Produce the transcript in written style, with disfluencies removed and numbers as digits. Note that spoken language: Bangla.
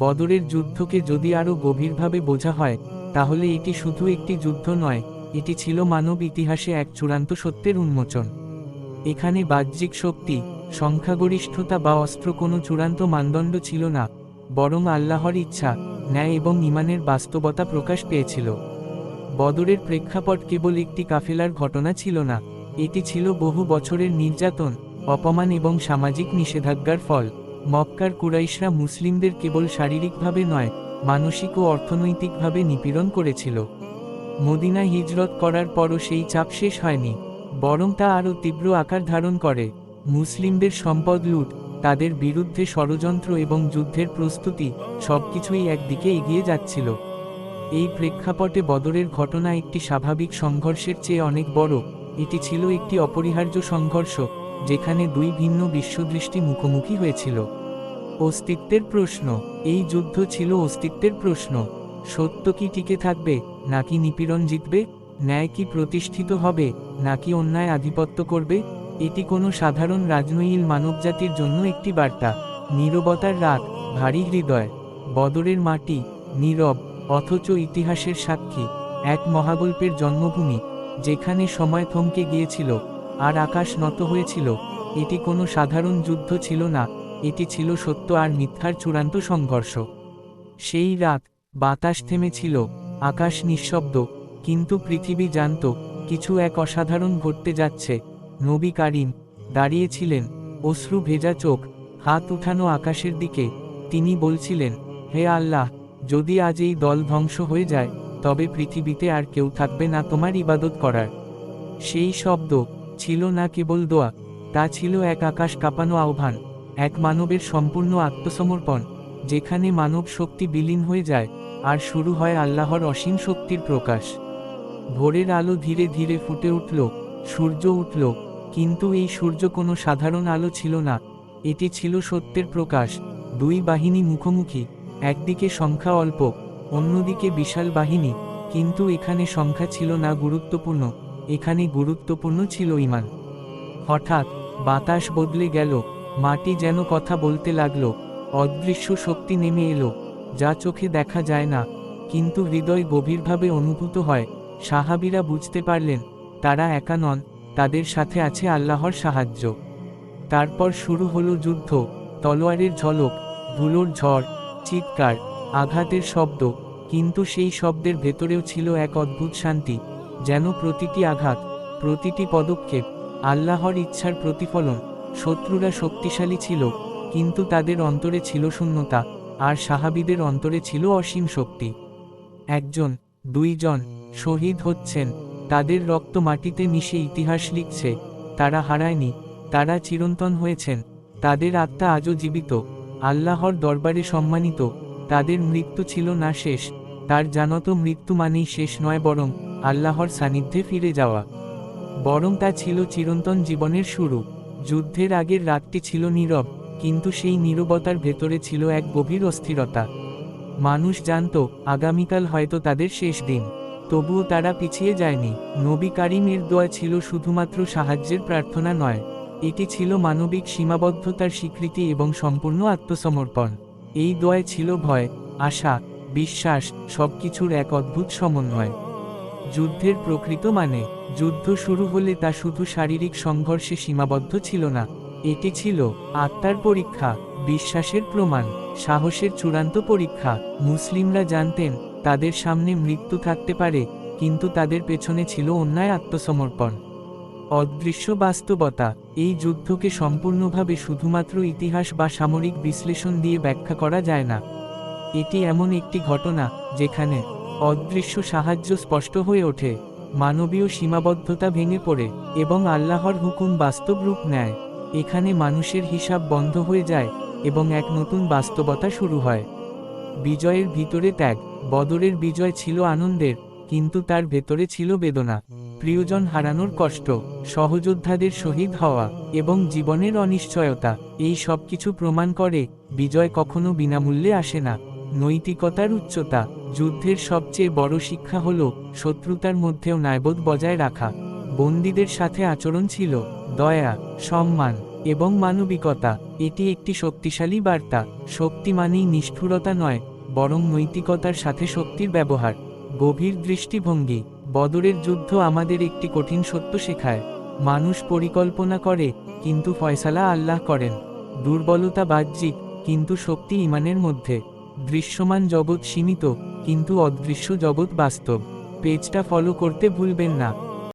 বদরের যুদ্ধকে যদি আরও গভীরভাবে বোঝা হয়, তাহলে এটি শুধু একটি যুদ্ধ নয়, এটি ছিল মানব ইতিহাসে এক চূড়ান্ত সত্যের উন্মোচন। এখানে বাহ্যিক শক্তি, সংখ্যাগরিষ্ঠতা বা অস্ত্র কোনো চূড়ান্ত মানদণ্ড ছিল না, বরং আল্লাহর ইচ্ছা, ন্যায় এবং ঈমানের বাস্তবতা প্রকাশ পেয়েছিল। বদরের প্রেক্ষাপট কেবল একটি কাফেলার ঘটনা ছিল না, এটি ছিল বহু বছরের নির্যাতন, অপমান এবং সামাজিক নিষেধাজ্ঞার ফল। মক্কার কুরাইশরা মুসলিমদের কেবল শারীরিকভাবে নয়, মানসিক ও অর্থনৈতিকভাবে নিপীড়ন করেছিল। মদিনায় হিজরত করার পরও সেই চাপ শেষ হয়নি, বরং তা আরও তীব্র আকার ধারণ করে। মুসলিমদের সম্পদ লুট, তাদের বিরুদ্ধে ষড়যন্ত্র এবং যুদ্ধের প্রস্তুতি, সবকিছুই একদিকে এগিয়ে যাচ্ছিল। এই প্রেক্ষাপটে বদরের ঘটনা একটি স্বাভাবিক সংঘর্ষের চেয়ে অনেক বড়, এটি ছিল একটি অপরিহার্য সংঘর্ষ, যেখানে দুই ভিন্ন বিশ্বদৃষ্টি মুখোমুখি হয়েছিল। অস্তিত্বের প্রশ্ন। এই যুদ্ধ ছিল অস্তিত্বের প্রশ্ন। সত্য কি টিকে থাকবে, নাকি নিপীড়ন জিতবে? ন্যায় কি প্রতিষ্ঠিত হবে, নাকি অন্যায় আধিপত্য করবে? এটি কোনো সাধারণ রাজনৈতিক মানবজাতির জন্য একটি বার্তা। নীরবতার রাত, ভারী হৃদয়। বদরের মাটি, নীরব, অথচ ইতিহাসের সাক্ষী। এক মহাগল্পের জন্মভূমি, যেখানে সময় থমকে গিয়েছিল, আর আকাশ নত হয়েছিল। এটি কোনো সাধারণ যুদ্ধ ছিল না, এটি ছিল সত্য আর মিথ্যার চূড়ান্ত সংঘর্ষ। সেই রাত, বাতাস থেমেছিল, আকাশ নিঃশব্দ, কিন্তু পৃথিবী জানত, কিছু এক অসাধারণ ঘটতে যাচ্ছে। নবী কারীম দাঁড়িয়েছিলেন, অশ্রু ভেজা চোখ, হাত উঠানো আকাশের দিকে। তিনি বলছিলেন, হে আল্লাহ, যদি আজ এই দল ধ্বংস হয়ে যায়, তবে পৃথিবীতে আর কেউ থাকবে না তোমার ইবাদত করার। সেই শব্দ ছিল না কেবল দোয়া, তা ছিল এক আকাশ কাঁপানো আহ্বান, এক মানবের সম্পূর্ণ আত্মসমর্পণ, যেখানে মানব শক্তি বিলীন হয়ে যায়, আর শুরু হয় আল্লাহর অসীম শক্তির প্রকাশ। ভোরের আলো ধীরে ধীরে ফুটে উঠল, সূর্য উঠল, কিন্তু এই সূর্য কোনো সাধারণ আলো ছিল না, এটি ছিল সত্যের প্রকাশ। দুই বাহিনী মুখোমুখি, একদিকে সংখ্যা অল্প, অন্যদিকে বিশাল বাহিনী, কিন্তু এখানে সংখ্যা ছিল না গুরুত্বপূর্ণ, এখানে গুরুত্বপূর্ণ ছিল ঈমান। হঠাৎ বাতাস বদলে গেল, মাটি যেন কথা বলতে লাগলো, অদৃশ্য শক্তি নেমে এলো, যা চোখে দেখা যায় না, কিন্তু হৃদয় গভীরভাবে অনুভূত হয়। সাহাবীরা বুঝতে পারলেন, তারা একা নন, তাদের সাথে আছে আল্লাহর সাহায্য। তারপর শুরু হলো যুদ্ধ, তলোয়ারের ঝলক, ধুলোর ঝড়, চিৎকার, আঘাতের শব্দ, কিন্তু সেই শব্দের ভেতরেও ছিল এক অদ্ভুত শান্তি, যেন প্রতিটি আঘাত, প্রতিটি পদক্ষেপ আল্লাহর ইচ্ছার প্রতিফলন। শত্রুরা শক্তিশালী ছিল, কিন্তু তাদের অন্তরে ছিল শূন্যতা, আর সাহাবীদের অন্তরে ছিল অসীম শক্তি। একজন, দুইজন শহীদ হচ্ছেন, তাদের রক্ত মাটিতে মিশে ইতিহাস লিখছে। তারা হারায়নি, তারা চিরন্তন হয়েছেন, তাদের আত্মা আজও জীবিত, আল্লাহর দরবারে সম্মানিত। তাদের মৃত্যু ছিল না শেষ, তার জানত মৃত্যু মানেই শেষ নয়, বরং আল্লাহর সান্নিধ্যে ফিরে যাওয়া, বরং তা ছিল চিরন্তন জীবনের শুরু। যুদ্ধের আগের রাতটি ছিল নীরব, কিন্তু সেই নীরবতার ভেতরে ছিল এক গভীর অস্থিরতা। মানুষ জানত, আগামীকাল হয়তো তাদের শেষ দিন, তবুও তারা পিছিয়ে যায়নি। নবী কারীমের দোয়া ছিল শুধুমাত্র সাহায্যের প্রার্থনা নয়, এটি ছিল মানবিক সীমাবদ্ধতার স্বীকৃতি এবং সম্পূর্ণ আত্মসমর্পণ। এই দোয়ায় ছিল ভয়, আশা, বিশ্বাস, সবকিছুর এক অদ্ভুত সমন্বয়। যুদ্ধের প্রকৃত মানে, যুদ্ধ শুরু হলে তা শুধু শারীরিক সংঘর্ষে সীমাবদ্ধ ছিল না, এটি ছিল আত্মার পরীক্ষা, বিশ্বাসের প্রমাণ, সাহসের চূড়ান্ত পরীক্ষা। মুসলিমরা জানতেন, তাদের সামনে মৃত্যু থাকতে পারে, কিন্তু তাদের পেছনে ছিল অন্যায় আত্মসমর্পণ। অদৃশ্য বাস্তবতা। এই যুদ্ধকে সম্পূর্ণভাবে শুধুমাত্র ইতিহাস বা সামরিক বিশ্লেষণ দিয়ে ব্যাখ্যা করা যায় না। এটি এমন একটি ঘটনা, যেখানে অদৃশ্য সাহায্য স্পষ্ট হয়ে ওঠে, মানবীয় সীমাবদ্ধতা ভেঙে পড়ে, এবং আল্লাহর হুকুম বাস্তব রূপ নেয়। এখানে মানুষের হিসাব বন্ধ হয়ে যায়, এবং এক নতুন বাস্তবতা শুরু হয়। বিজয়ের ভিতরে ত্যাগ। বদরের বিজয় ছিল আনন্দের, কিন্তু তার ভেতরে ছিল বেদনা। প্রিয়জন হারানোর কষ্ট, সহযোদ্ধাদের শহীদ হওয়া, এবং জীবনের অনিশ্চয়তা। এই সব কিছু প্রমাণ করে, বিজয় কখনো বিনামূল্যে আসে না। নৈতিকতার উচ্চতা। যুদ্ধের সবচেয়ে বড় শিক্ষা হল শত্রুতার মধ্যেও ন্যায়বোধ বজায় রাখা। বন্দীদের সাথে আচরণ ছিল দয়া, সম্মান, এবং মানবিকতা। এটি একটি শক্তিশালী বার্তা। শক্তি মানেই নিষ্ঠুরতা নয়, বরং নৈতিকতার সাথে শক্তির ব্যবহার। গভীর দৃষ্টিভঙ্গি। বদরের যুদ্ধ আমাদের একটি কঠিন সত্য শেখায়। মানুষ পরিকল্পনা করে, কিন্তু ফয়সালা আল্লাহ করেন। দুর্বলতা বাহ্যিক, কিন্তু শক্তি ঈমানের মধ্যে। দৃশ্যমান জগৎ সীমিত, কিন্তু অদৃশ্য জগৎ বাস্তব। পেজটা ফলো করতে ভুলবেন না।